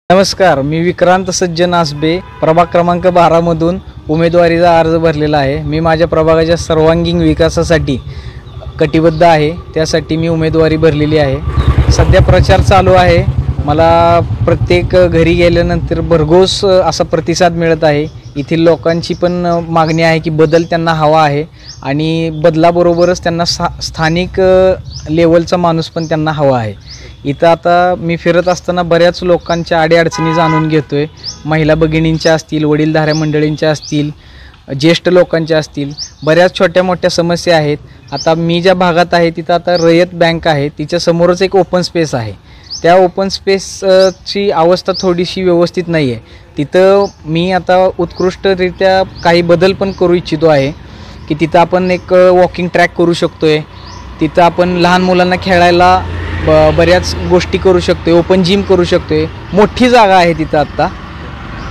नमस्कार, मी विक्रांत सज्जन आसबे प्रभाग क्रमांक 12 मधून उमेदवारीचा अर्ज भरलेला आहे। मी माझ्या प्रभागाच्या सर्वांगीण विकासासाठी कटिबद्ध आहे, त्यासाठी मी उमेदवारी भरलेली आहे। सध्या प्रचार चालू आहे। मला प्रत्येक घरी गेल्यानंतर भरघोस असा प्रतिसाद मिळत आहे। येथील लोकांची पण मागणी आहे की बदल त्यांना हवा आहे आणि बदलाबरोबरच त्यांना स्थानिक लेवलचा माणूस पण त्यांना हवा आहे। इथं आता मी फिरत असताना बऱ्याच लोकांच्या अडीअडचणी जाणून घेतोय। महिला भगिनींच्या असतील, वडीलधाऱ्या मंडळींच्या असतील, ज्येष्ठ लोकांच्या असतील, बऱ्याच छोट्या मोठ्या समस्या आहेत। आता मी ज्या भागात आहे तिथं आता रयत बँक आहे, तिच्या समोरच एक ओपन स्पेस आहे। त्या ओपन स्पेसची अवस्था थोडीशी व्यवस्थित नाही आहे। तिथं मी आता उत्कृष्टरित्या काही बदल पण करू इच्छितो आहे की तिथं आपण एक वॉकिंग ट्रॅक करू शकतोय, तिथं आपण लहान मुलांना खेळायला बऱ्याच गोष्टी करू शकतोय, ओपन जिम करू शकतोय। मोठी जागा आहे तिथं आता,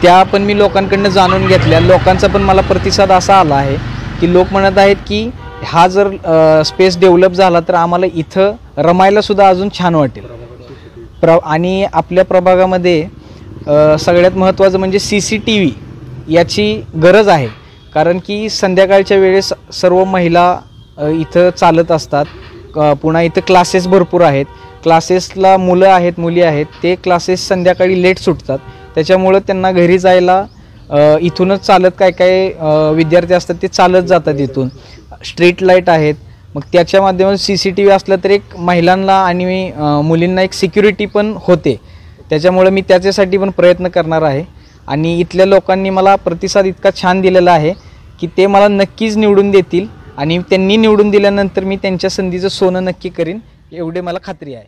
त्या पण मी लोकांकडून जाणून घेतल्या। लोकांचा पण मला प्रतिसाद असा आला आहे की लोक म्हणत आहेत की हा जर स्पेस डेव्हलप झाला तर आम्हाला इथं रमायला सुद्धा अजून छान वाटेल। आणि आपल्या प्रभागामध्ये सगळ्यात महत्त्वाचं म्हणजे CCTV याची गरज आहे, कारण की संध्याकाळच्या वेळेस सर्व महिला इथं चालत असतात। पुन्हा इथं क्लासेस भरपूर आहेत, क्लासेसला मुलं आहेत, मुली आहेत, ते क्लासेस संध्याकाळी लेट सुटतात। त्याच्यामुळं त्यांना घरी जायला इथूनच चालत काय विद्यार्थी असतात ते चालत जातात। इथून स्ट्रीट लाईट आहेत, मग त्याच्या माध्यमातून CCTV असलं तर एक महिलांना आणि मुलींना एक सिक्युरिटी पण होते। त्याच्यामुळे मी त्याच्यासाठी पण प्रयत्न करणार आहे आणि इथल्या लोकांनी मला प्रतिसाद इतका छान दिलेला आहे की ते मला नक्कीच निवडून देतील आणि त्यांनी निवडून दिल्यानंतर मी त्यांच्या संधीचं सोनं नक्की करीन, एवढे मला खात्री आहे।